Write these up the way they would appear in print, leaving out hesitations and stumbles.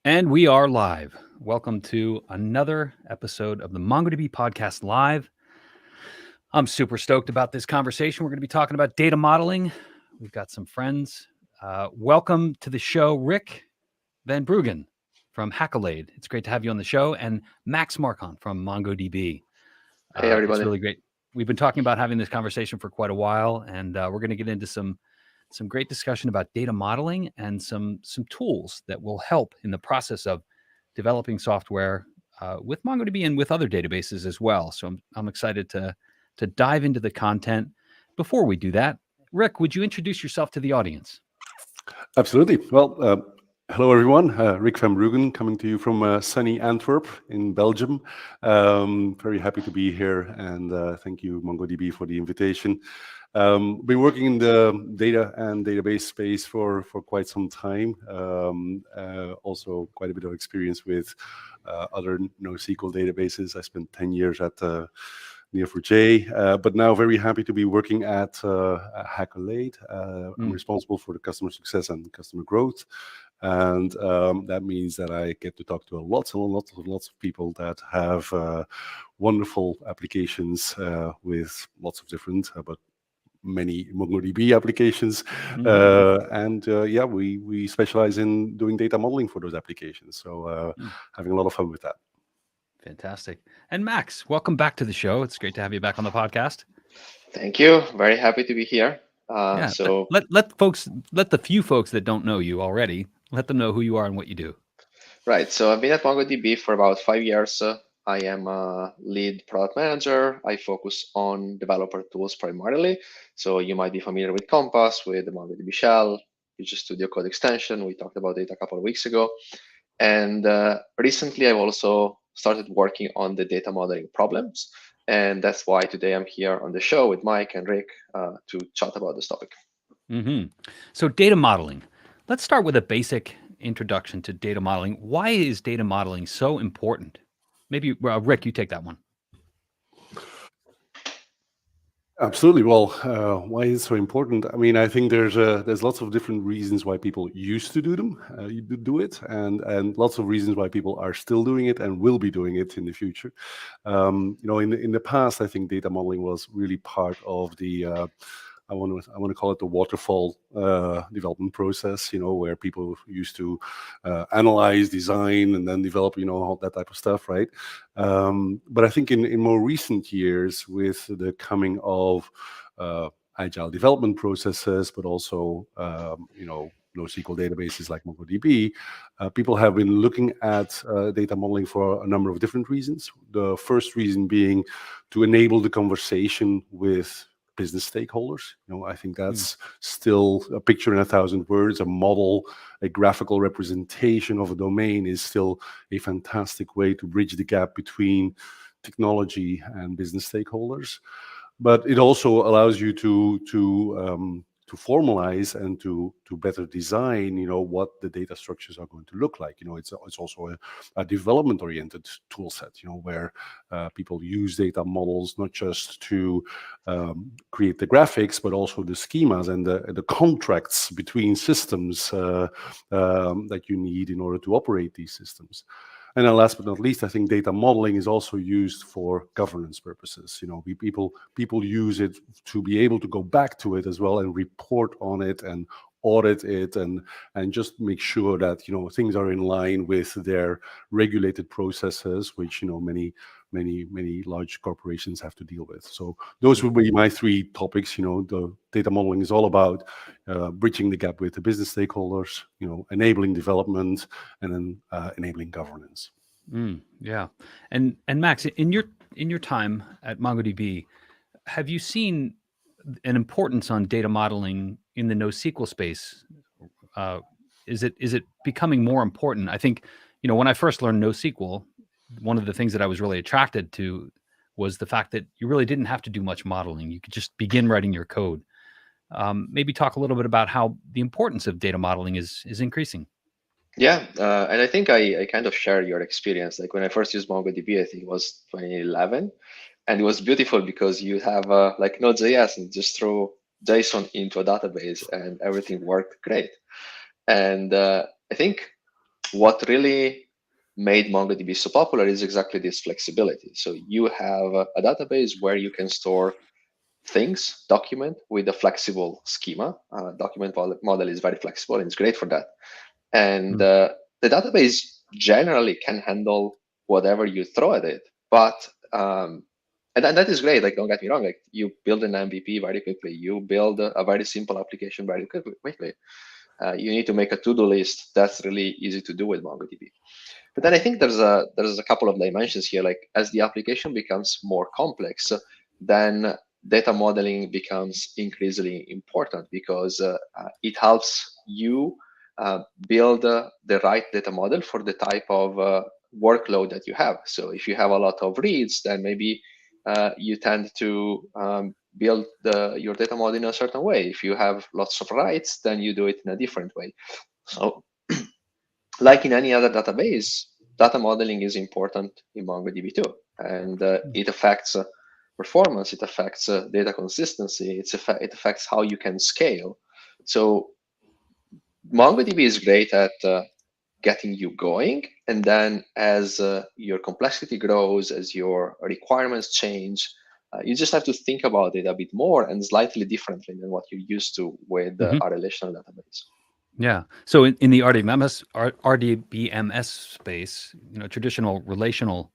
And we are live. Welcome to another episode of the MongoDB Podcast Live. I'm super stoked about this conversation. We're going to be talking about data modeling. We've got some friends. Welcome to the show, Rick Van Bruggen from Hackolade. It's great to have you on the show. And Max Marcon from MongoDB. Hey, It's everybody. really great. We've been talking about having this conversation for quite a while, and we're going to get into some great discussion about data modeling and some tools that will help in the process of developing software with MongoDB and with other databases as well. So I'm excited to dive into the content. Before we do that, Rick, would you introduce yourself to the audience? Absolutely. Well, hello everyone. Rick van Bruggen coming to you from sunny Antwerp in Belgium. Very happy to be here, and thank you MongoDB for the invitation. Been working in the data and database space for quite some time. Also quite a bit of experience with other NoSQL databases. I spent 10 years at Neo4j, but now very happy to be working at Hackolade. I'm responsible for the customer success and customer growth. And that means that I get to talk to lots of people that have wonderful applications with lots of different, but many MongoDB applications. Yeah, we specialize in doing data modeling for those applications. So having a lot of fun with that. Fantastic. And Max, welcome back to the show. It's great to have you back on the podcast. Thank you. Very happy to be here. So let the few folks that don't know you already, let them know who you are and what you do. Right. So I've been at MongoDB for about 5 years. I am a lead product manager. I focus on developer tools primarily. So you might be familiar with Compass, with the MongoDB shell, Visual Studio Code extension. We talked about it a couple of weeks ago. And recently, I've also started working on the data modeling problems. And that's why today I'm here on the show with Mike and Rick to chat about this topic. So data modeling. Let's start with a basic introduction to data modeling. Why is data modeling so important? Maybe, Rick, you take that one. Absolutely. Well, why is it so important? I mean, I think there's lots of different reasons why people used to do them, do it, and lots of reasons why people are still doing it and will be doing it in the future. In the past, I think data modeling was really part of the I want to call it the waterfall development process, where people used to analyze, design, and then develop, all that type of stuff, right? But I think in more recent years, with the coming of agile development processes, but also, NoSQL databases like MongoDB, people have been looking at data modeling for a number of different reasons. The first reason being to enable the conversation with business stakeholders. I think that's still a picture in 1,000 words. A model, a graphical representation of a domain is still a fantastic way to bridge the gap between technology and business stakeholders. But it also allows you to formalize and to better design, what the data structures are going to look like. It's also a development-oriented tool set, where people use data models not just to create the graphics, but also the schemas and the contracts between systems that you need in order to operate these systems. And then last but not least, I think data modeling is also used for governance purposes. People use it to be able to go back to it as well and report on it and audit it and just make sure that things are in line with their regulated processes, which many large corporations have to deal with. So those would be my three topics. The data modeling is all about bridging the gap with the business stakeholders, enabling development, and then enabling governance. Yeah, and Max, in your time at MongoDB, have you seen an importance on data modeling in the NoSQL space? Is it becoming more important? I think when I first learned NoSQL, one of the things that I was really attracted to was the fact that you really didn't have to do much modeling. You could just begin writing your code. Maybe talk a little bit about how the importance of data modeling is increasing. Yeah, and I think I kind of share your experience. Like when I first used MongoDB, I think it was 2011, and it was beautiful because you have like Node.js and just throw JSON into a database and everything worked great. And I think what really made MongoDB so popular is exactly this flexibility. So you have a database where you can store things, document with a flexible schema. Document model is very flexible and it's great for that. And the database generally can handle whatever you throw at it. But and that is great. Like, don't get me wrong. Like, you build an MVP very quickly. You build a very simple application very quickly. You need to make a to-do list. That's really easy to do with MongoDB. But then I think there's a couple of dimensions here. Like, as the application becomes more complex, then data modeling becomes increasingly important, because it helps you build the right data model for the type of workload that you have. So if you have a lot of reads, then maybe you tend to build your data model in a certain way. If you have lots of writes, then you do it in a different way. So like in any other database, data modeling is important in MongoDB too. And it affects performance, it affects data consistency, it affects how you can scale. So MongoDB is great at getting you going. And then as your complexity grows, as your requirements change, you just have to think about it a bit more and slightly differently than what you're used to with a relational database. Yeah. So in the RDBMS space, traditional relational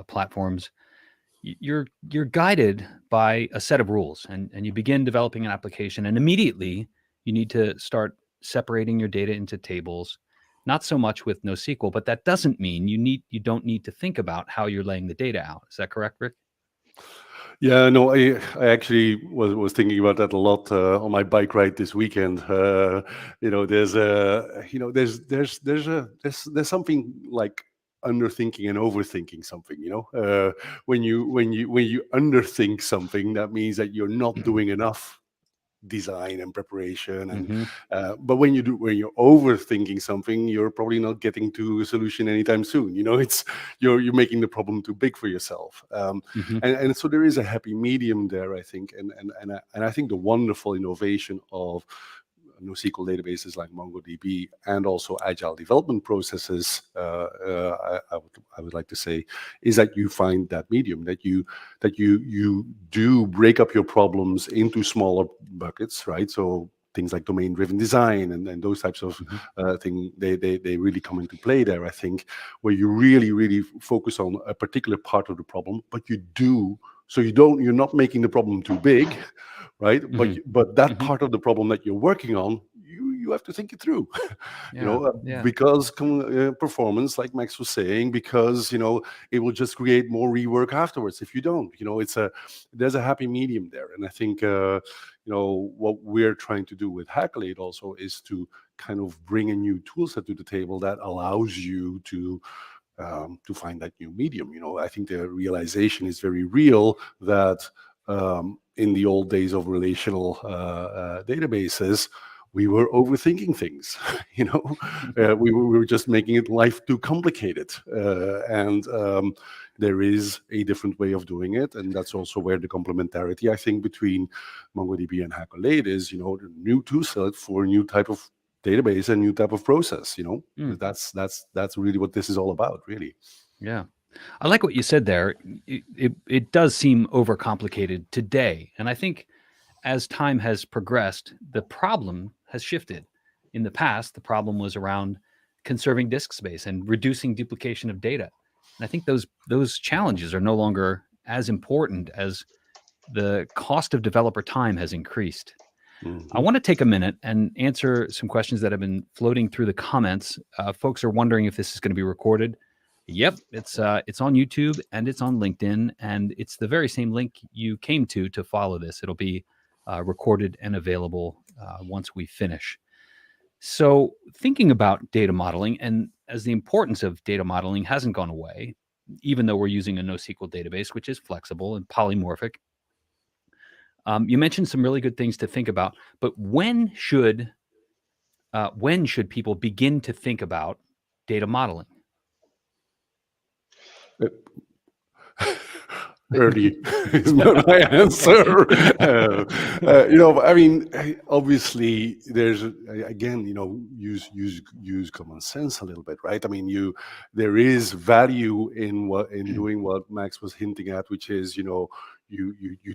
platforms, you're guided by a set of rules, and you begin developing an application, and immediately you need to start separating your data into tables. Not so much with NoSQL, but that doesn't mean you don't need to think about how you're laying the data out. Is that correct, Rick? Yeah, no, I actually was thinking about that a lot on my bike ride this weekend. There's something like underthinking and overthinking something. When you underthink something, that means that you're not doing enough design and preparation, and but when you're overthinking something, you're probably not getting to a solution anytime soon. It's you're making the problem too big for yourself, and so there is a happy medium there, I think, and I think the wonderful innovation of NoSQL databases like MongoDB and also agile development processes, I would like to say, is that you find that medium, that you do break up your problems into smaller buckets, right? So things like domain-driven design and those types of things, they really come into play there, I think, where you really focus on a particular part of the problem, but you're not making the problem too big, right? But that part of the problem that you're working on, you have to think it through. Because performance, like Max was saying, because it will just create more rework afterwards if you don't. There's a happy medium there, and I think what we're trying to do with Hackolade also is to kind of bring a new tool set to the table that allows you to find that new medium. I think the realization is very real that in the old days of relational databases, we were overthinking things. We were just making life too complicated, and there is a different way of doing it, and that's also where the complementarity, I think, between MongoDB and Hackolade is. The new tool set for a new type of database and new type of process. That's really what this is all about, really. Yeah. I like what you said there. It does seem overcomplicated today. And I think as time has progressed, the problem has shifted. In the past, the problem was around conserving disk space and reducing duplication of data. And I think those challenges are no longer as important as the cost of developer time has increased. I want to take a minute and answer some questions that have been floating through the comments. Folks are wondering if this is going to be recorded. Yep, it's on YouTube and it's on LinkedIn, and it's the very same link you came to follow this. It'll be recorded and available once we finish. So thinking about data modeling, and as the importance of data modeling hasn't gone away, even though we're using a NoSQL database, which is flexible and polymorphic, you mentioned some really good things to think about. But when should people begin to think about data modeling? Early is not my answer. I mean, obviously, there's again, use common sense a little bit, right? I mean, there is value in doing what Max was hinting at, which is, you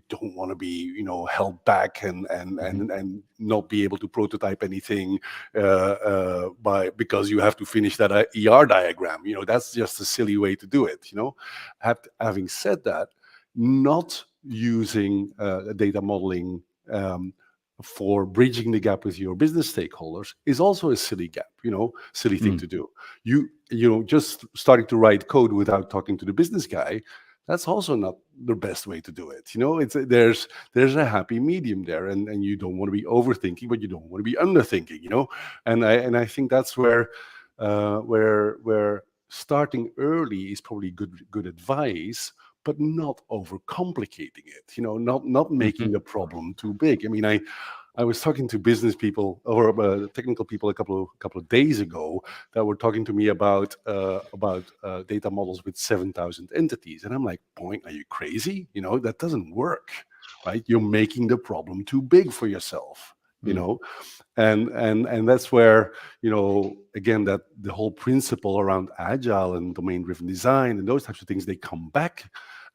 don't want to be, held back and not be able to prototype anything because you have to finish that ER diagram. That's just a silly way to do it. Having said that, not using data modeling for bridging the gap with your business stakeholders is also a silly gap, silly thing to do. Just starting to write code without talking to the business guy, that's also not the best way to do it. There's a happy medium there, and you don't want to be overthinking, but you don't want to be underthinking. And I think that's where starting early is probably good advice, but not overcomplicating it, not making the problem too big. I mean, I was talking to business people or technical people a couple of days ago that were talking to me about data models with 7,000 entities, and I'm like, "Point, are you crazy? That doesn't work, right? You're making the problem too big for yourself, and that's where again, that the whole principle around agile and domain-driven design and those types of things, they come back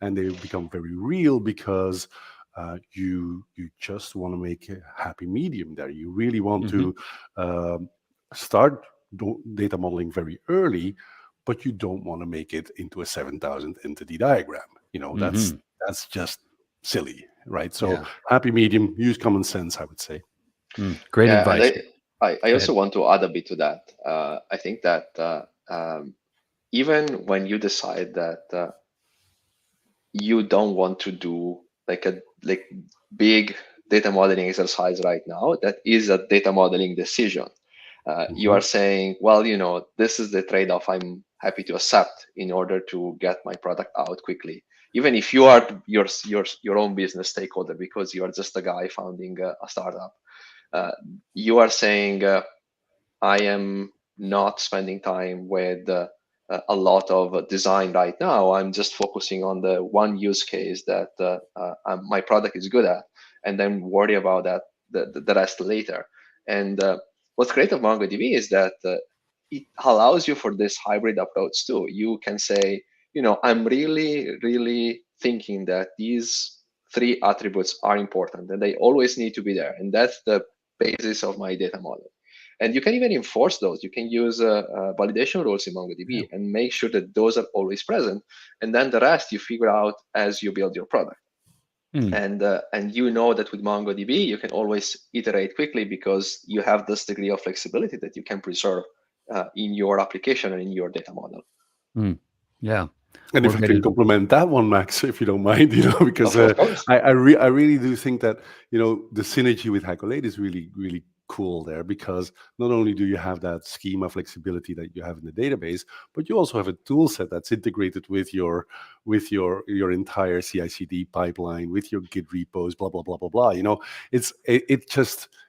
and they become very real because you just want to make a happy medium there. You really want to start data modeling very early, but you don't want to make it into a 7,000 entity diagram. That's just silly, right? So happy medium, use common sense, I would say. Great advice. And I also want to add a bit to that. I think that even when you decide that you don't want to do like big data modeling exercise right now, that is a data modeling decision. You are saying, well, this is the trade-off I'm happy to accept in order to get my product out quickly. Even if you are your own business stakeholder, because you are just a guy founding a startup, you are saying, I am not spending time with a lot of design right now. I'm just focusing on the one use case that my product is good at, and then worry about the rest later. And what's great of MongoDB is that it allows you for this hybrid approach too. You can say, I'm really, really thinking that these 3 attributes are important and they always need to be there. And that's the basis of my data model. And you can even enforce those. You can use validation rules in MongoDB and make sure that those are always present. And then the rest you figure out as you build your product. And that with MongoDB, you can always iterate quickly because you have this degree of flexibility that you can preserve in your application and in your data model. Yeah. And if I can complement that one, Max, if you don't mind, because I really do think that, the synergy with Hackolade is really, really cool there, because not only do you have that schema flexibility that you have in the database, but you also have a tool set that's integrated with your entire CI/CD pipeline, with your Git repos, blah blah blah blah blah.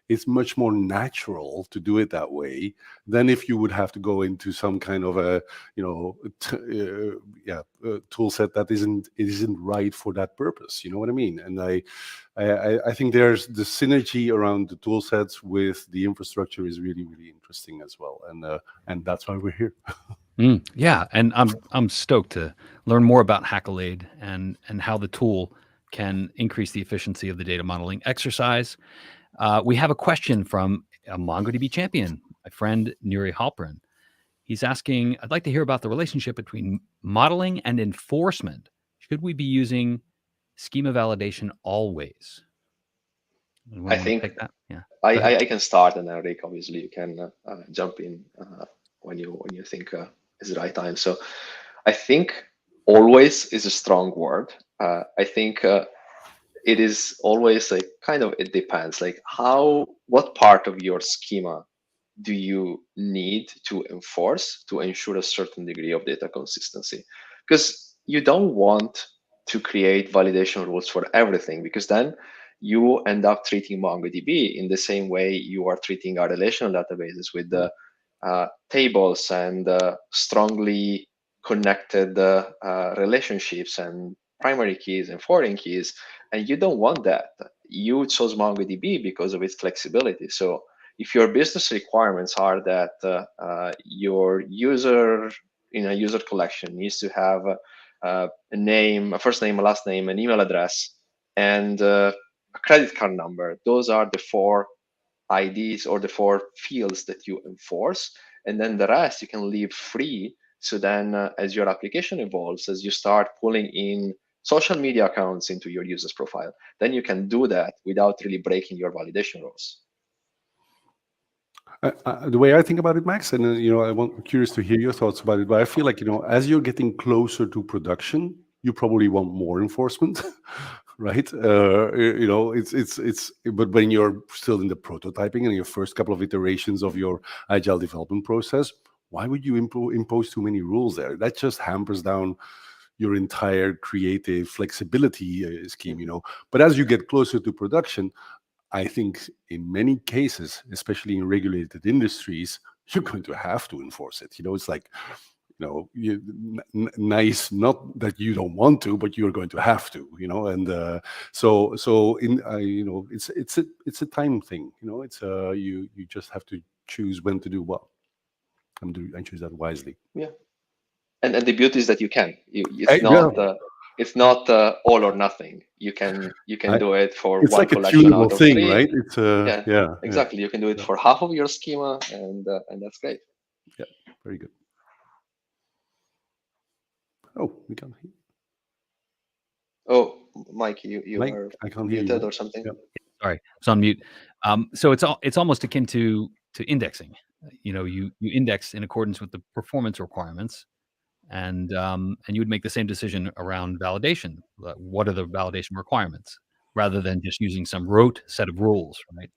It's much more natural to do it that way than if you would have to go into some kind of a tool set that isn't right for that purpose. You know what I mean? And I think there's the synergy around the tool sets with the infrastructure is really, really interesting as well, and that's why we're here. Yeah, and I'm stoked to learn more about Hackolade and how the tool can increase the efficiency of the data modeling exercise. We have a question from a MongoDB champion, my friend Nuri Halpern. He's asking, I'd like to hear about the relationship between modeling and enforcement. Should we be using schema validation always? I think I can start, and then Rick, obviously, you can jump in when you think is the right time. So I think always is a strong word. I think it is always it depends, what part of your schema do you need to enforce to ensure a certain degree of data consistency? Because you don't want to create validation rules for everything, because then you end up treating MongoDB in the same way you are treating our relational databases with the tables and strongly connected relationships and primary keys and foreign keys, and you don't want that. You chose MongoDB because of its flexibility. So if your business requirements are that your user in a user collection needs to have a name, a first name, a last name, an email address, and a credit card number, those are the 4 IDs or the 4 fields that you enforce, and then the rest you can leave free. So then as your application evolves, as you start pulling in social media accounts into your user's profile, then you can do that without really breaking your validation rules. The way I think about it, Max, and I'm curious to hear your thoughts about it, but I feel like, as you're getting closer to production, you probably want more enforcement, right? But when you're still in the prototyping and your first couple of iterations of your agile development process, why would you impose too many rules there? That just hampers down your entire creative flexibility scheme, But as you get closer to production, I think in many cases, especially in regulated industries, you're going to have to enforce it. It's like, nice, not that you don't want to, but you're going to have to, And it's a time thing. It's you just have to choose when to do what, and choose that wisely. Yeah, and the beauty is that you can. It's not all or nothing. You can do it for it's one like collection a tunable out of thing, 3. right? It's exactly. You can do it for half of your schema, and that's great. Yeah, very good. Oh, we can't hear. Oh, Mike, you Mike, are I can't hear muted you. or something. Yep. Sorry, it's on mute. So it's almost akin to indexing. You index in accordance with the performance requirements, and you would make the same decision around validation. What are the validation requirements, rather than just using some rote set of rules, right?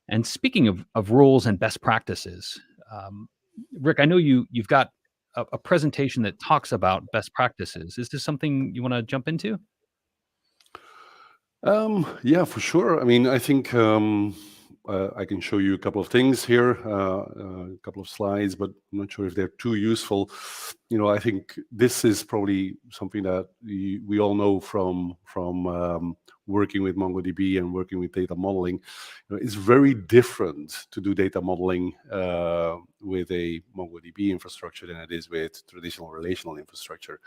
And speaking of rules and best practices, Rick, I know you've got a presentation that talks about best practices. Is this something you want to jump into? Yeah, for sure. I mean, I think I can show you a couple of things here, a couple of slides, but I'm not sure if they're too useful. I think this is probably something that we all know from working with MongoDB and working with data modeling. It's very different to do data modeling with a MongoDB infrastructure than it is with traditional relational infrastructure.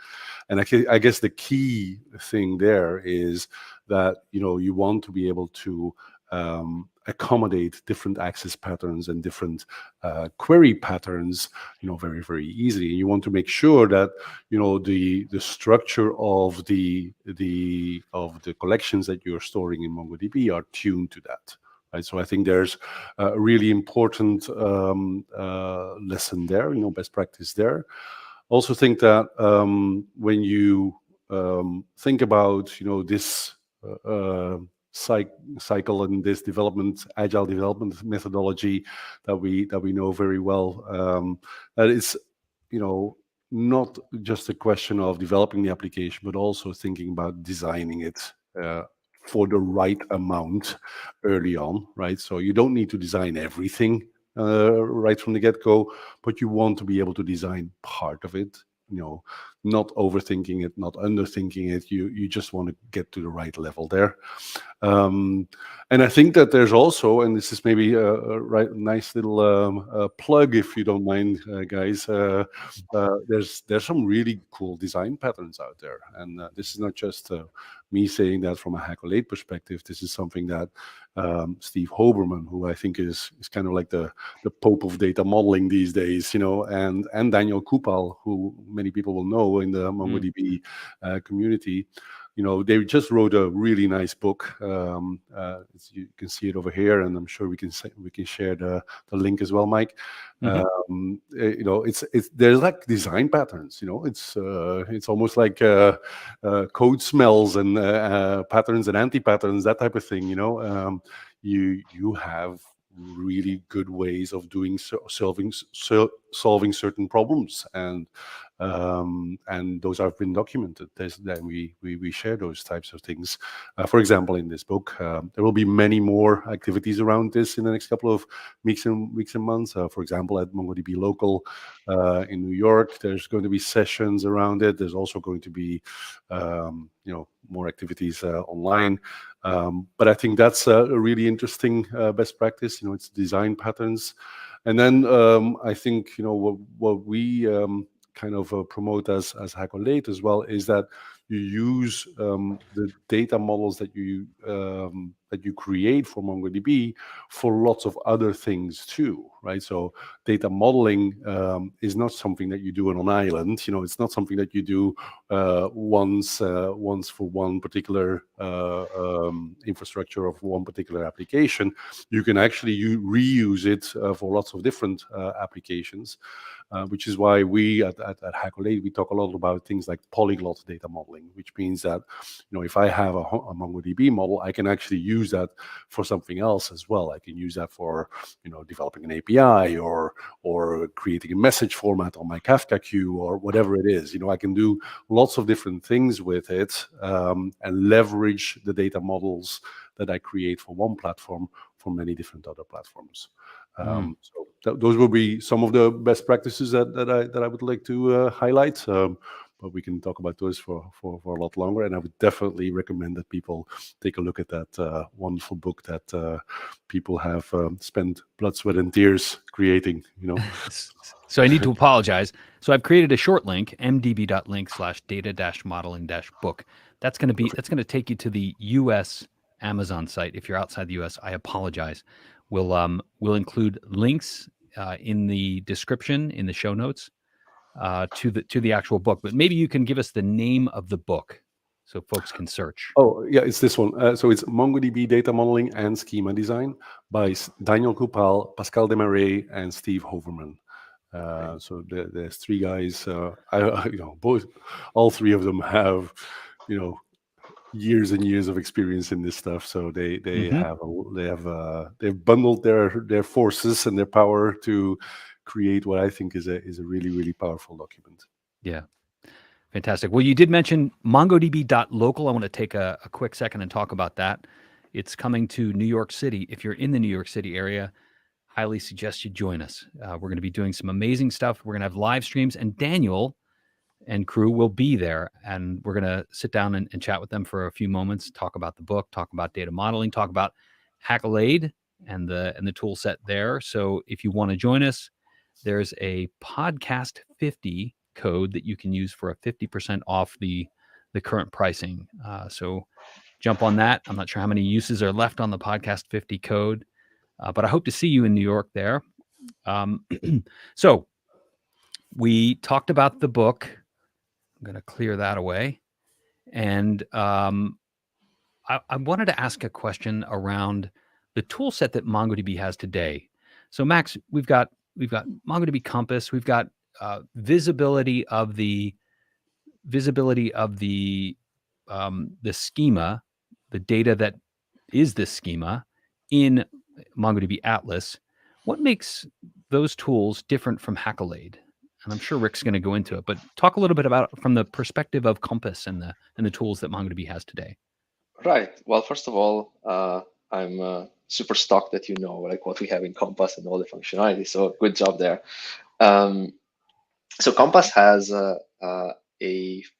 And I guess the key thing there is that you want to be able to accommodate different access patterns and different query patterns, very, very easily. You want to make sure that the structure of the collections that you're storing in MongoDB are tuned to that. Right, so I think there's a really important lesson there, best practice there. Also think that when you think about this cycle and this agile development methodology that we know very well, that it's not just a question of developing the application, but also thinking about designing it for the right amount early on, right? So you don't need to design everything right from the get-go, but you want to be able to design part of it, not overthinking it, not underthinking it. You just want to get to the right level there. And I think that there's also, and this is maybe a nice little plug, if you don't mind, guys, there's some really cool design patterns out there. And this is not just me saying that from a Hackolade perspective. This is something that Steve Hoberman, who I think is kind of like the Pope of data modeling these days, and Daniel Kupal, who many people will know in the MongoDB community. They just wrote a really nice book. You can see it over here, and I'm sure we can share the link as well, Mike. Mm-hmm. There's like design patterns. It's almost like code smells and patterns and anti-patterns, that type of thing. You have really good ways of doing solving certain problems, and those have been documented. Then we share those types of things. For example, in this book, there will be many more activities around this in the next couple of weeks and months. For example, at MongoDB Local in New York, there's going to be sessions around it. There's also going to be more activities online. But I think that's a really interesting best practice. It's design patterns. And then I think what we kind of promote as Hackolade as well is that you use the data models that you create for MongoDB for lots of other things too, right? So data modeling is not something that you do on an island. It's not something that you do once for one particular infrastructure of one particular application. You can actually reuse it for lots of different applications, which is why we at Hackolade, we talk a lot about things like polyglot data modeling, which means that if I have a MongoDB model, I can actually use that for something else as well. I can use that for developing an API or creating a message format on my Kafka queue or whatever it is. I can do lots of different things with it and leverage the data models that I create for one platform for many different other platforms. So those will be some of the best practices that I would like to highlight. But we can talk about those for a lot longer. And I would definitely recommend that people take a look at that wonderful book that people have spent blood, sweat, and tears creating. So I need to apologize. So I've created a short link, mdb.link/data-modeling-book. That's going to take you to the U.S. Amazon site. If you're outside the U.S., I apologize. We'll include links in the description in the show notes to the actual book. But maybe you can give us the name of the book so folks can search. Oh yeah, it's this one. So it's MongoDB Data Modeling and Schema Design by Daniel Kupal, Pascal Desmarais, and Steve Hoverman. So there's three guys. All three of them have years and years of experience in this stuff. So they've bundled their forces and their power to create what I think is a really, really powerful document. Yeah. Fantastic. Well, you did mention MongoDB.local. I want to take a quick second and talk about that. It's coming to New York City. If you're in the New York City area, highly suggest you join us. We're going to be doing some amazing stuff. We're going to have live streams, and Daniel and crew will be there, and we're going to sit down and chat with them for a few moments, talk about the book, talk about data modeling, talk about Hackolade and the tool set there. So if you want to join us, there's a podcast 50 code that you can use for a 50% off the current pricing. So jump on that. I'm not sure how many uses are left on the podcast 50 code, but I hope to see you in New York there. So we talked about the book. I'm going to clear that away. And I wanted to ask a question around the tool set that MongoDB has today. So Max, we've got MongoDB Compass. We've got visibility of the schema, the data that is this schema in MongoDB Atlas. What makes those tools different from Hackolade? And I'm sure Rick's going to go into it, but talk a little bit about it from the perspective of Compass and the tools that MongoDB has today. Right. Well, first of all, I'm super stoked that what we have in Compass and all the functionality. So good job there. So Compass has a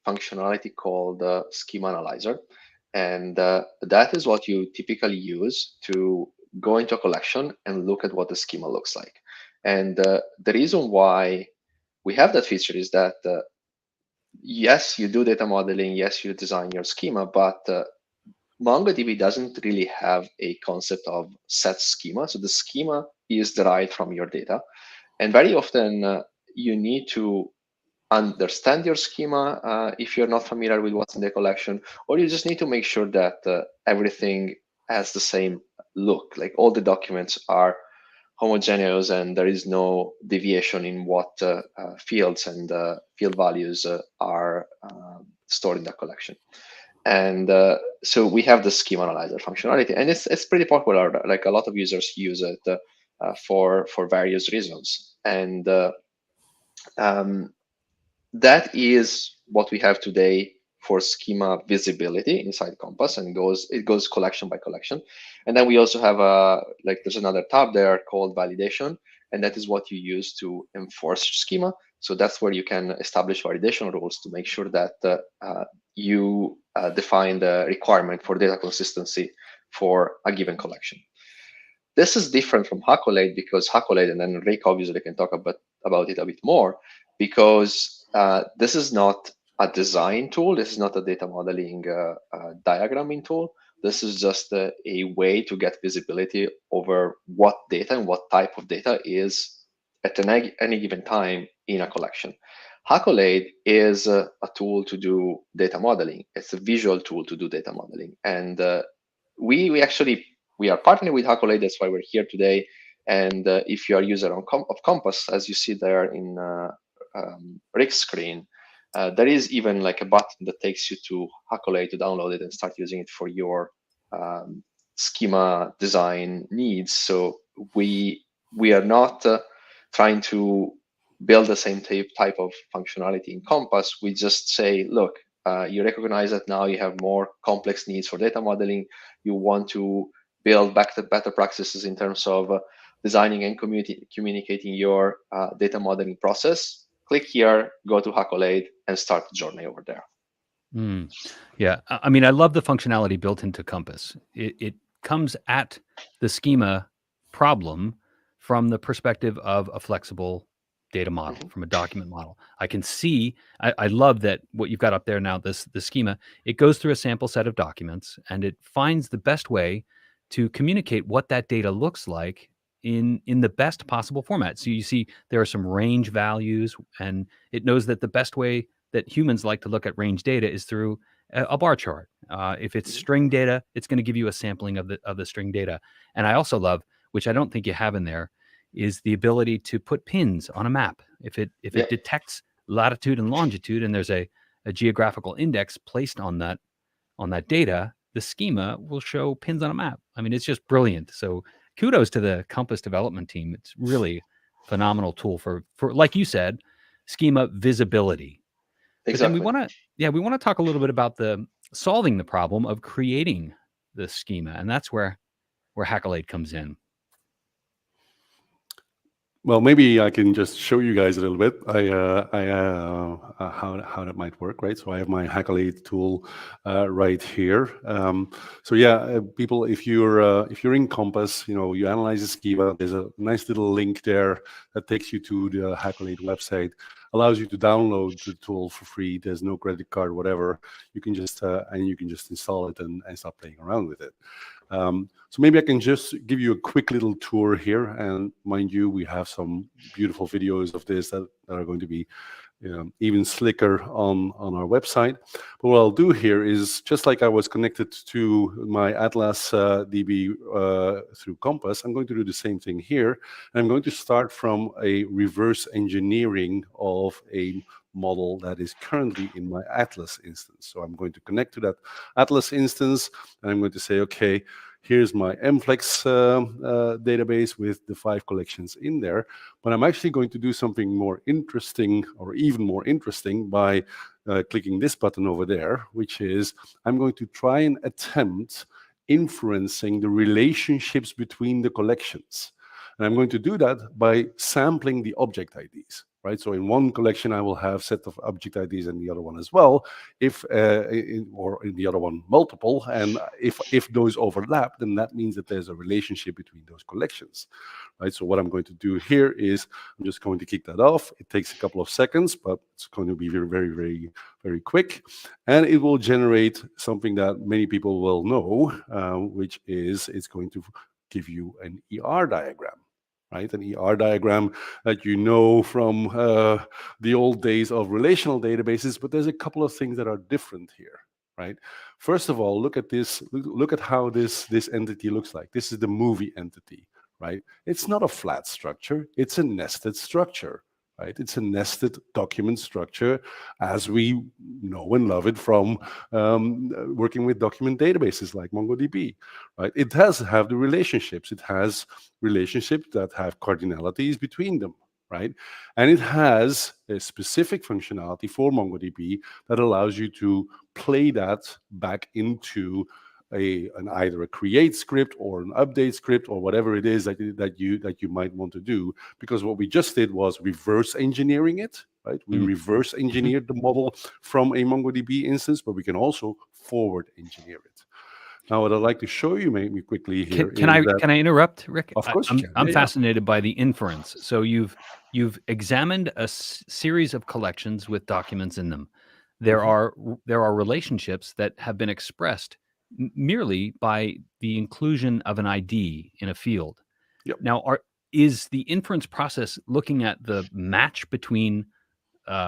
functionality called Schema Analyzer, and that is what you typically use to go into a collection and look at what the schema looks like. And the reason why we have that feature is that, yes, you do data modeling, yes, you design your schema, but MongoDB doesn't really have a concept of set schema. So the schema is derived from your data. And very often you need to understand your schema if you're not familiar with what's in the collection, or you just need to make sure that everything has the same look, like all the documents are homogeneous and there is no deviation in what fields and field values are stored in the collection. And so we have the schema analyzer functionality, and it's pretty popular. Like a lot of users use it for various reasons. And that is what we have today for schema visibility inside Compass, and it goes collection by collection. And then we also have there's another tab there called validation, and that is what you use to enforce schema. So that's where you can establish validation rules to make sure that you define the requirement for data consistency for a given collection. This is different from Hackolade, because Hackolade, and then Rick obviously can talk about it a bit more, because this is not a design tool. This is not a data modeling diagramming tool. This is just a way to get visibility over what data and what type of data is at any given time in a collection. Hackolade is a tool to do data modeling. It's a visual tool to do data modeling. And we are partnering with Hackolade. That's why we're here today. And if you are a user of Compass, as you see there in Rick's screen, there is even like a button that takes you to Hackolade to download it and start using it for your schema design needs. So we are not trying to build the same type of functionality in Compass. We just say, look, you recognize that now you have more complex needs for data modeling. You want to build better practices in terms of designing and communicating your data modeling process. Click here, go to Hackolade, and start the journey over there. Yeah, I mean, I love the functionality built into Compass. It comes at the schema problem from the perspective of a flexible data model, from a document model. I can see, I love that what you've got up there now, the schema, it goes through a sample set of documents, and it finds the best way to communicate what that data looks like in the best possible format. So you see there are some range values, and it knows that the best way that humans like to look at range data is through a bar chart. If it's string data, it's going to give you a sampling of the string data. And I also love, which I don't think you have in there, is the ability to put pins on a map. If it detects latitude and longitude, and there's a geographical index placed on that data, the schema will show pins on a map. I mean, it's just brilliant. So kudos to the Compass development team. It's really phenomenal tool for like you said, schema visibility. Exactly. But then we want to talk a little bit about the solving the problem of creating the schema, and that's where Hackolade comes in. Well, maybe I can just show you guys a little bit how that might work, right? So I have my Hackolade tool right here. So yeah, people, if you're in Compass, you analyze the schema. There's a nice little link there that takes you to the Hackolade website, allows you to download the tool for free. There's no credit card, whatever. You can just install it and start playing around with it. So maybe I can just give you a quick little tour here, and mind you, we have some beautiful videos of this that are going to be even slicker on our website. But what I'll do here is, just like I was connected to my Atlas DB through Compass, I'm going to do the same thing here. And I'm going to start from a reverse engineering of a model that is currently in my Atlas instance. So I'm going to connect to that Atlas instance, and I'm going to say, okay, here's my MFlex database with the 5 collections in there. But I'm actually going to do something more interesting, or even more interesting, by clicking this button over there, which is I'm going to try and attempt inferencing the relationships between the collections. And I'm going to do that by sampling the object IDs. Right, so in one collection I will have a set of object IDs, and the other one as well, or in the other one multiple. And if those overlap, then that means that there's a relationship between those collections. Right, so what I'm going to do here is I'm just going to kick that off. It takes a couple of seconds, but it's going to be very, very, very, very quick, and it will generate something that many people will know, which is it's going to give you an ER diagram. Right, an ER diagram that you know from the old days of relational databases, but there's a couple of things that are different here. Right. First of all, look at this. Look at how this entity looks like. This is the movie entity. Right. It's not a flat structure. It's a nested structure. right? It's a nested document structure as we know and love it from working with document databases like MongoDB, right? It does have the relationships. It has relationships that have cardinalities between them, right? And it has a specific functionality for MongoDB that allows you to play that back into either a create script or an update script or whatever it is that you might want to do. Because what we just did was reverse engineering it, right? We reverse engineered the model from a MongoDB instance, but we can also forward engineer it. Now, what I'd like to show you maybe quickly here can I interrupt, Rick? Of course you can. I'm fascinated by the inference. So you've examined a series of collections with documents in them. There are relationships that have been expressed merely by the inclusion of an ID in a field. Yep. Now, is the inference process looking at the match between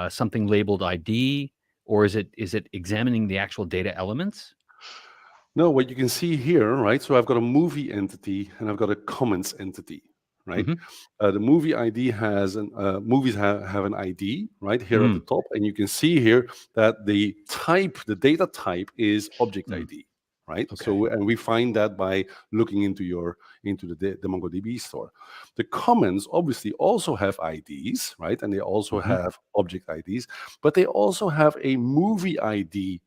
something labeled ID, or is it examining the actual data elements? No, what you can see here, right? So I've got a movie entity and I've got a comments entity, right? The movie ID has movies have an ID right here at the top, and you can see here that the data type is object ID, right? Okay. So, and we find that by looking into the MongoDB store. The comments obviously also have IDs, right? And they also have object IDs, but they also have a movie ID.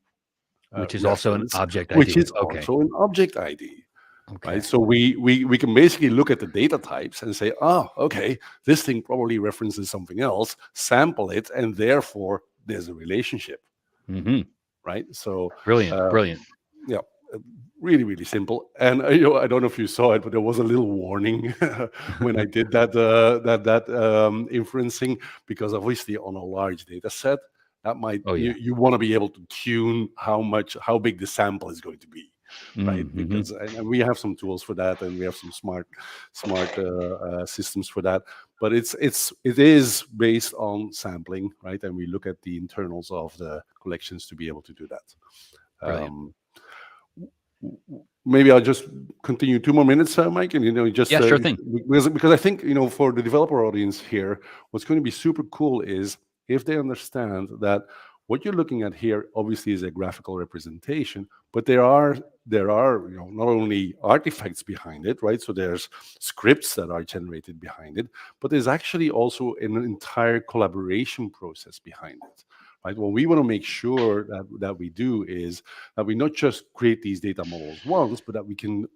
Which is also an object ID. Which is also an object ID. Okay. Right? So we can basically look at the data types and say, oh, okay, this thing probably references something else, sample it, and therefore there's a relationship. Right? So brilliant. Yeah, really, really simple. And I don't know if you saw it, but there was a little warning when I did that inferencing, because obviously on a large data set, that might you want to be able to tune how big the sample is going to be, right? Because and we have some tools for that, and we have some smart systems for that. But it is based on sampling, right? And we look at the internals of the collections to be able to do that. Maybe I'll just continue 2 more minutes, Mike, and just sure thing. Because I think for the developer audience here, what's going to be super cool is if they understand that what you're looking at here obviously is a graphical representation, but there are not only artifacts behind it, right? So there's scripts that are generated behind it, but there's actually also an entire collaboration process behind it. Right? What we want to make sure that we do is that we not just create these data models once, but that we can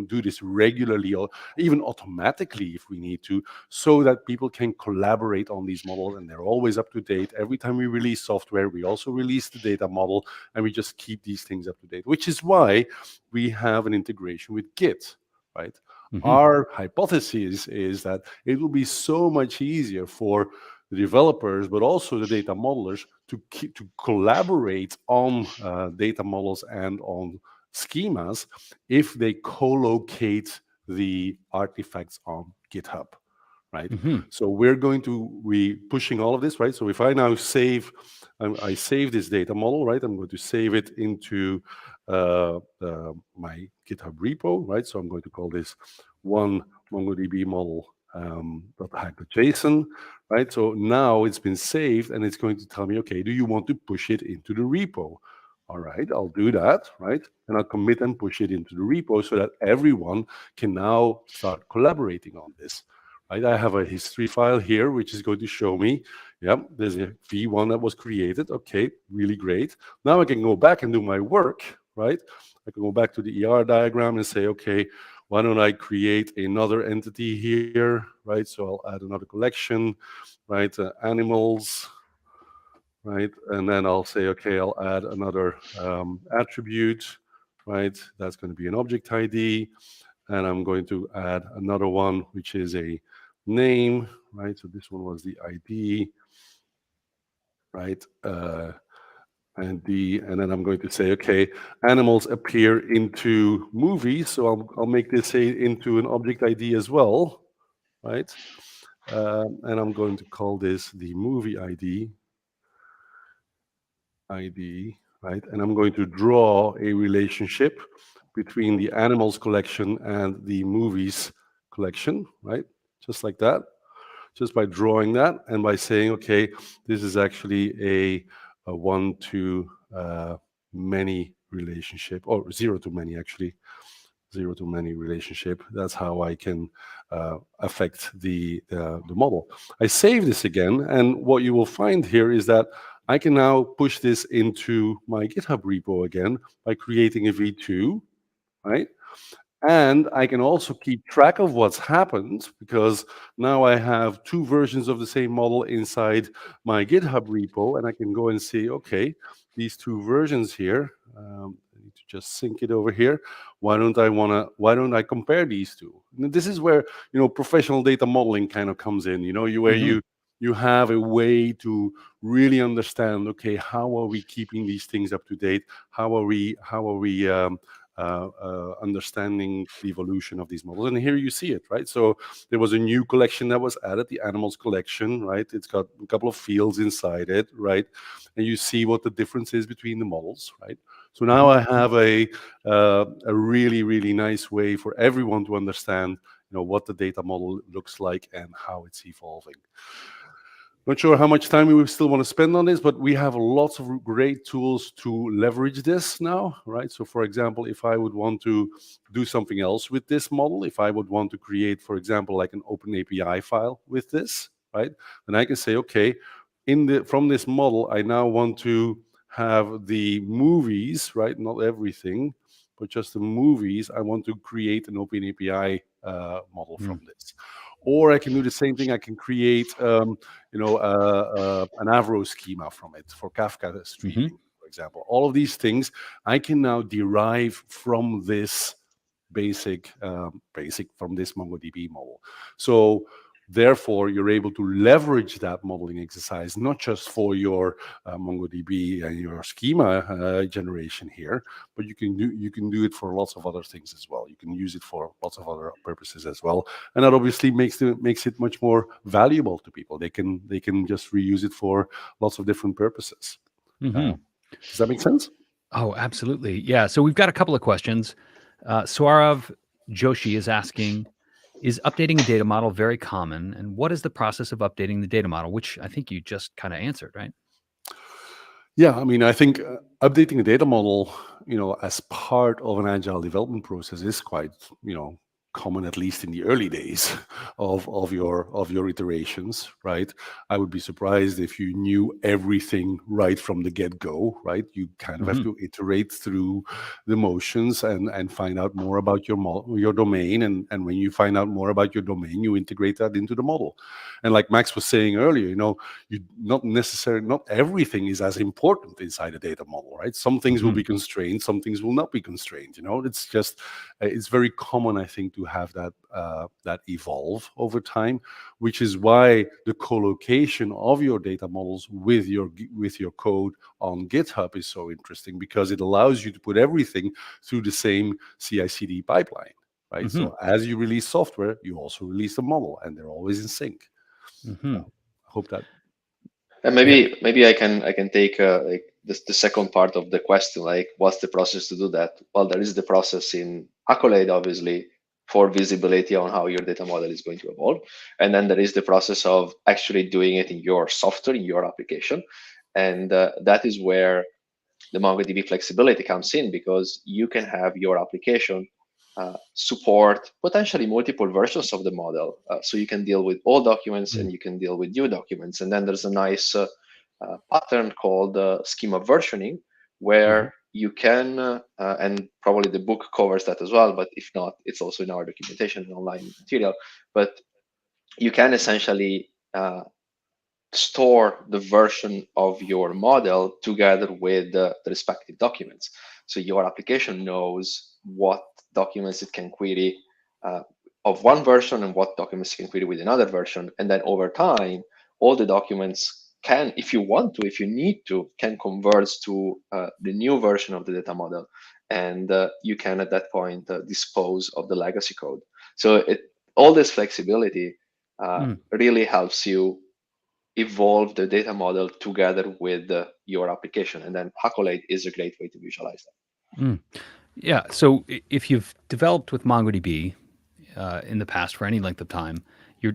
do this regularly or even automatically if we need to, so that people can collaborate on these models and they're always up to date. Every time we release software, we also release the data model, and we just keep these things up to date, which is why we have an integration with Git, right? Our hypothesis is that it will be so much easier for the developers, but also the data modelers to collaborate on data models and on schemas if they co-locate the artifacts on GitHub, right? So we're going to be pushing all of this, right? So if I now I save this data model, right? I'm going to save it into my GitHub repo, right? So I'm going to call this one MongoDB model .hack.json, right? So now it's been saved, and it's going to tell me, okay, do you want to push it into the repo? All right, I'll do that, right? And I'll commit and push it into the repo so that everyone can now start collaborating on this, right? I have a history file here, which is going to show me, there's a V1 that was created. Okay, really great. Now I can go back and do my work, right? I can go back to the ER diagram and say, okay, why don't I create another entity here, right? So I'll add another collection, right? Animals, right? And then I'll say, okay, I'll add another attribute, right? That's going to be an object ID. And I'm going to add another one, which is a name, right? So this one was the ID, right? And then I'm going to say, okay, animals appear into movies, so I'll make this into an object ID as well, right? And I'm going to call this the movie ID, right? And I'm going to draw a relationship between the animals collection and the movies collection, right? Just like that. just by drawing that and by saying, okay, this is actually a one-to-many relationship, or zero-to-many actually, zero-to-many relationship. That's how I can affect the model. I save this again, and what you will find here is that I can now push this into my GitHub repo again by creating a v2, right? And I can also keep track of what's happened, because now I have two versions of the same model inside my GitHub repo, and I can go and see, okay, these two versions here, I need to just sync it over here. Why don't I compare these two? And this is where, professional data modeling kind of comes in, where you have a way to really understand, okay, how are we keeping these things up to date? How are we understanding the evolution of these models? And here you see it, right? So there was a new collection that was added, the animals collection, right? It's got a couple of fields inside it, right? And you see what the difference is between the models, right? So now I have a really, really nice way for everyone to understand, what the data model looks like and how it's evolving. Not sure how much time we still want to spend on this, but we have lots of great tools to leverage this now, right? So for example, if I would want to do something else with this model, if I would want to create, for example, like an open API file with this, right? Then I can say, okay, from this model, I now want to have the movies, right? Not everything, but just the movies. I want to create an open API model from this. Or I can do the same thing. I can create, an Avro schema from it for Kafka streaming, for example. All of these things I can now derive from this basic from this MongoDB model. So therefore, you're able to leverage that modeling exercise not just for your MongoDB and your schema generation here, but you can do it for lots of other things as well. You can use it for lots of other purposes as well, and that obviously makes it much more valuable to people. They can just reuse it for lots of different purposes. Does that make sense? Oh, absolutely. Yeah. So we've got a couple of questions. Saurav Joshi is asking, is updating a data model very common? And what is the process of updating the data model? Which I think you just kind of answered, right? Yeah, I mean, I think updating a data model, as part of an agile development process is quite, common, at least in the early days of your iterations, right? I would be surprised if you knew everything right from the get-go, right? You kind of have to iterate through the motions and find out more about your domain, and when you find out more about your domain, you integrate that into the model. And like Max was saying earlier, not everything is as important inside a data model, right? Some things will be constrained, some things will not be constrained. It's just it's very common, I think, to have that evolve over time, which is why the co-location of your data models with your code on GitHub is so interesting, because it allows you to put everything through the same CI/CD pipeline, right? So as you release software, you also release the model, and they're always in sync. I hope that. And maybe I can take the second part of the question, like what's the process to do that? Well, there is the process in Hackolade, obviously, for visibility on how your data model is going to evolve. And then there is the process of actually doing it in your software, in your application. And that is where the MongoDB flexibility comes in, because you can have your application support potentially multiple versions of the model. So you can deal with old documents and you can deal with new documents. And then there's a nice pattern called schema versioning, where you can, and probably the book covers that as well, but if not, it's also in our documentation and online material, but you can essentially store the version of your model together with the respective documents. So your application knows what documents it can query of one version and what documents you can query with another version. And then over time, all the documents can, if you want to, if you need to, can converge to the new version of the data model. And you can, at that point, dispose of the legacy code. So all this flexibility really helps you evolve the data model together with your application. And then Hackolade is a great way to visualize that. Yeah. So if you've developed with MongoDB in the past for any length of time,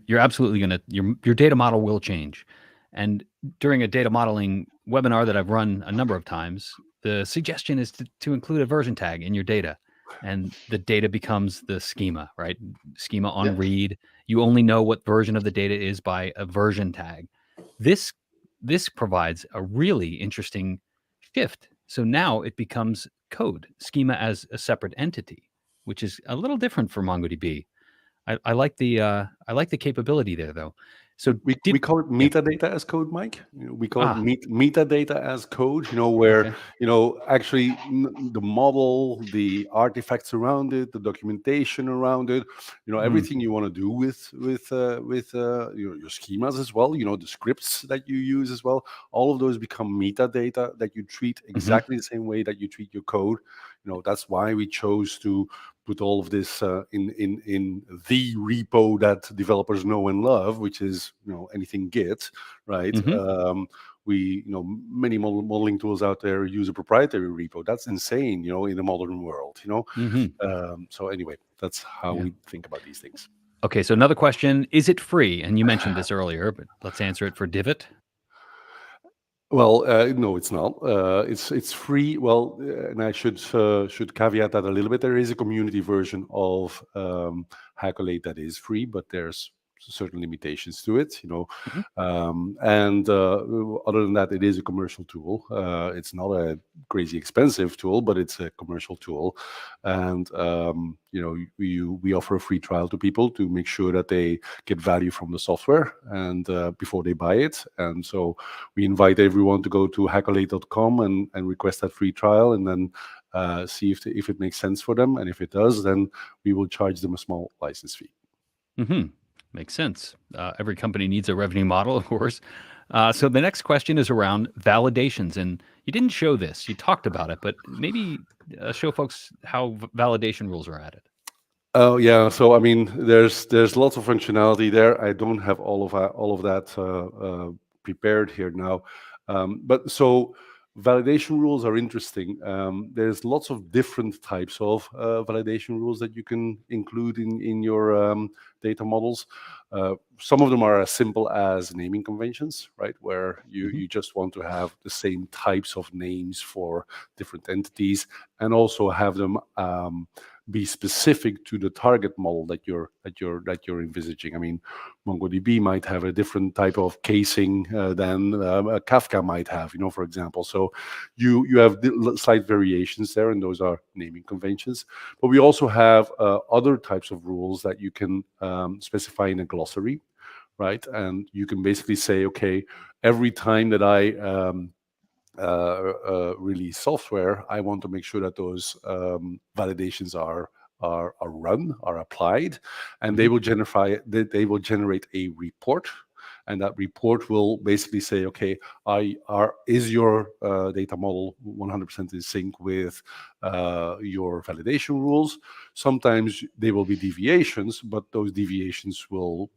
You're absolutely gonna your data model will change. And during a data modeling webinar that I've run a number of times, the suggestion is to include a version tag in your data, and the data becomes the schema, right? Schema on read. You only know what version of the data is by a version tag. This provides a really interesting shift. So now it becomes code, schema as a separate entity, which is a little different for MongoDB. I like the capability there, though. So we call it metadata as code, Mike. We call it metadata as code. Where actually the model, the artifacts around it, the documentation around it, everything you want to do with your schemas as well. The scripts that you use as well. All of those become metadata that you treat exactly the same way that you treat your code. That's why we chose to put all of this in the repo that developers know and love, which is anything Git, right? We many modeling tools out there use a proprietary repo. That's insane, in the modern world. So anyway, that's how we think about these things. Okay, so another question: is it free? And you mentioned this earlier, but let's answer it for Divot. Well, no, it's not. It's free. Well, and I should caveat that a little bit. There is a community version of Hackolade that is free, but there's certain limitations to it, and other than that, it is a commercial tool. It's not a crazy expensive tool, but it's a commercial tool, and we offer a free trial to people to make sure that they get value from the software and before they buy it. And so we invite everyone to go to hackolade.com and request that free trial, and then see if it makes sense for them, and if it does, then we will charge them a small license fee. Makes sense. Every company needs a revenue model, of course. So the next question is around validations. And you didn't show this. You talked about it, but maybe show folks how validation rules are added. Oh, yeah. So, I mean, there's lots of functionality there. I don't have all of that prepared here now. But so validation rules are interesting. There's lots of different types of validation rules that you can include in your data models. Some of them are as simple as naming conventions, right? Where you just want to have the same types of names for different entities, and also have them be specific to the target model that you're envisaging. I mean, MongoDB might have a different type of casing than Kafka might have, for example. So you have slight variations there, and those are naming conventions. But we also have other types of rules that you can specify in a glossary, right? And you can basically say, okay, every time that I release software, I want to make sure that those validations are applied, and they will generate a report, and that report will basically say, okay, is your data model 100% in sync with your validation rules? Sometimes there will be deviations, but those deviations will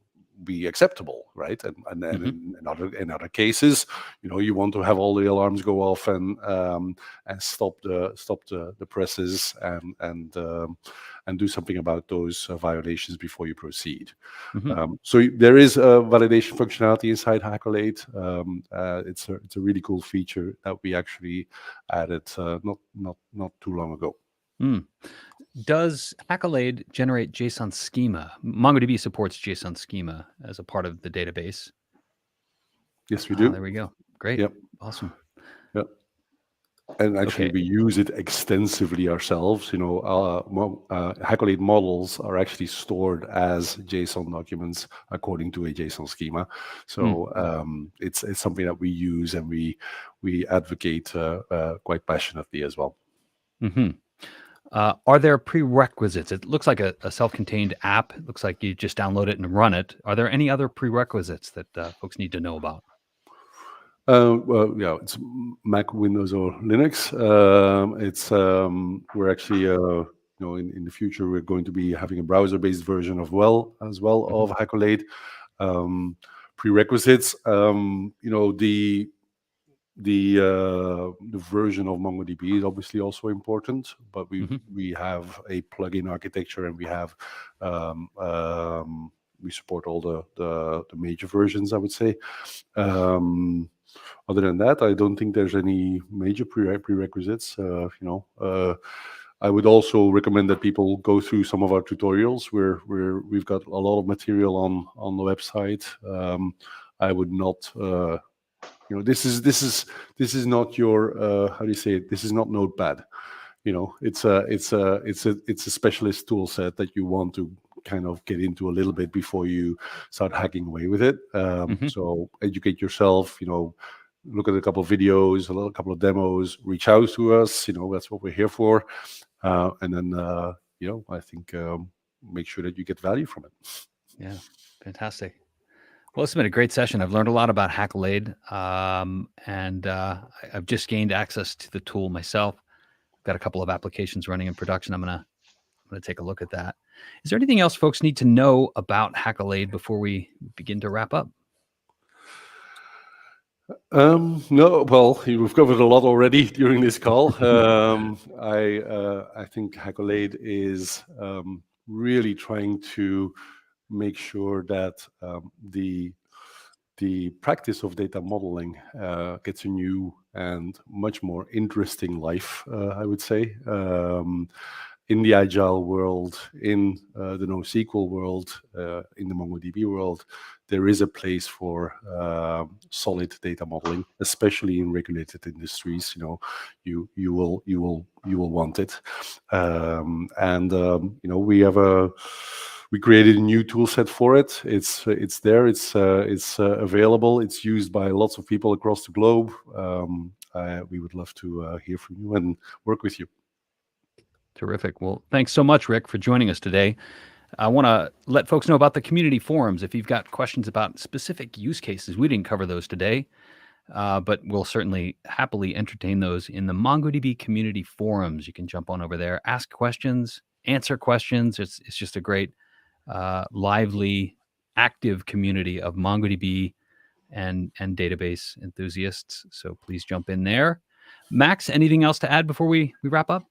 be acceptable, right? And then in other cases, you want to have all the alarms go off and stop the presses and do something about those violations before you proceed. So there is a validation functionality inside Hackolade. It's a really cool feature that we actually added not too long ago. Does Hackolade generate JSON schema? MongoDB supports JSON schema as a part of the database. Yes, we do. There we go. Great. Yep. Awesome. Yep. And actually, we use it extensively ourselves. Hackolade models are actually stored as JSON documents according to a JSON schema. So it's something that we use and we advocate quite passionately as well. Are there prerequisites? It looks like a self-contained app. It looks like you just download it and run it. Are there any other prerequisites that folks need to know about? Well, yeah, it's Mac, Windows, or Linux. We're actually, in the future, we're going to be having a browser-based version of Hackolade. Prerequisites, the version of MongoDB is obviously also important, but we have a plugin architecture, and we have we support all the major versions, I would say. Other than that, I don't think there's any major prerequisites. I would also recommend that people go through some of our tutorials where we've got a lot of material on the website. I would not, this is not your how do you say it? This is not Notepad. It's a specialist tool set that you want to kind of get into a little bit before you start hacking away with it. So educate yourself. Look at a couple of videos, a couple of demos. Reach out to us. That's what we're here for. And then I think make sure that you get value from it. Yeah, fantastic. Well, it's been a great session. I've learned a lot about Hackolade, and I've just gained access to the tool myself. Got a couple of applications running in production. I'm gonna take a look at that. Is there anything else folks need to know about Hackolade before we begin to wrap up? No, well, we've covered a lot already during this call. I think Hackolade is really trying to make sure that the practice of data modeling gets a new and much more interesting life, I would say. In the Agile world, in the NoSQL world, in the MongoDB world, there is a place for solid data modeling, especially in regulated industries. You will want it, and we created a new tool set for it. It's there. It's available. It's used by lots of people across the globe. We would love to hear from you and work with you. Terrific. Well, thanks so much, Rick, for joining us today. I want to let folks know about the community forums. If you've got questions about specific use cases, we didn't cover those today, but we'll certainly happily entertain those in the MongoDB community forums. You can jump on over there, ask questions, answer questions. It's just a great, lively, active community of MongoDB and database enthusiasts. So please jump in there. Max, anything else to add before we wrap up?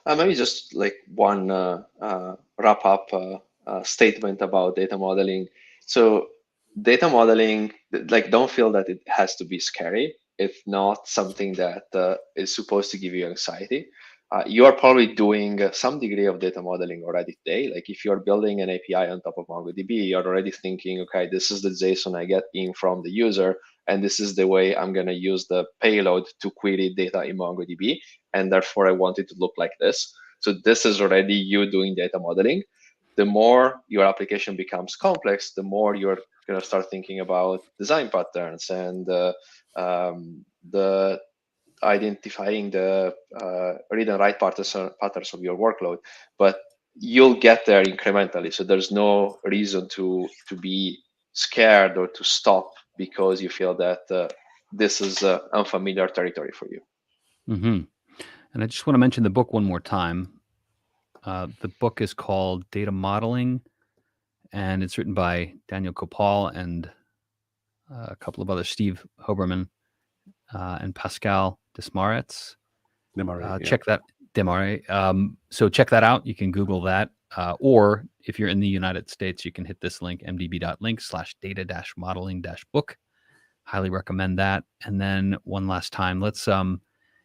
Maybe just like one wrap-up statement about data modeling. So data modeling, don't feel that it has to be scary. It's not something that is supposed to give you anxiety. You are probably doing some degree of data modeling already today. Like if you're building an API on top of MongoDB, you're already thinking, okay, this is the JSON I get in from the user, and this is the way I'm going to use the payload to query data in MongoDB, and therefore I want it to look like this. So this is already you doing data modeling. The more your application becomes complex, the more you're going to start thinking about design patterns and the identifying the read and write patterns of your workload. But you'll get there incrementally. So there's no reason to be scared or to stop because you feel that this is unfamiliar territory for you. Mm-hmm. And I just want to mention the book one more time. The book is called Data Modeling, and it's written by Daniel Copal and a couple of others, Steve Hoberman and Pascal Desmarais. Check that, Desmarais. So check that out. You can Google that. Or if you're in the United States, you can hit this link, mdb.link/data-modeling-book. Highly recommend that. And then one last time, let's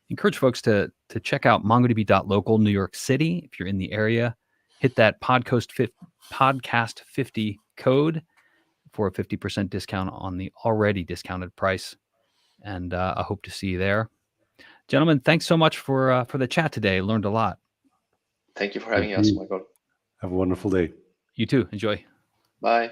encourage folks to check out MongoDB.local, New York City. If you're in the area, hit that podcast 50 code for a 50% discount on the already discounted price. And I hope to see you there. Gentlemen, thanks so much for the chat today. Learned a lot. Thank you for having us, Michael. Have a wonderful day. You too. Enjoy. Bye.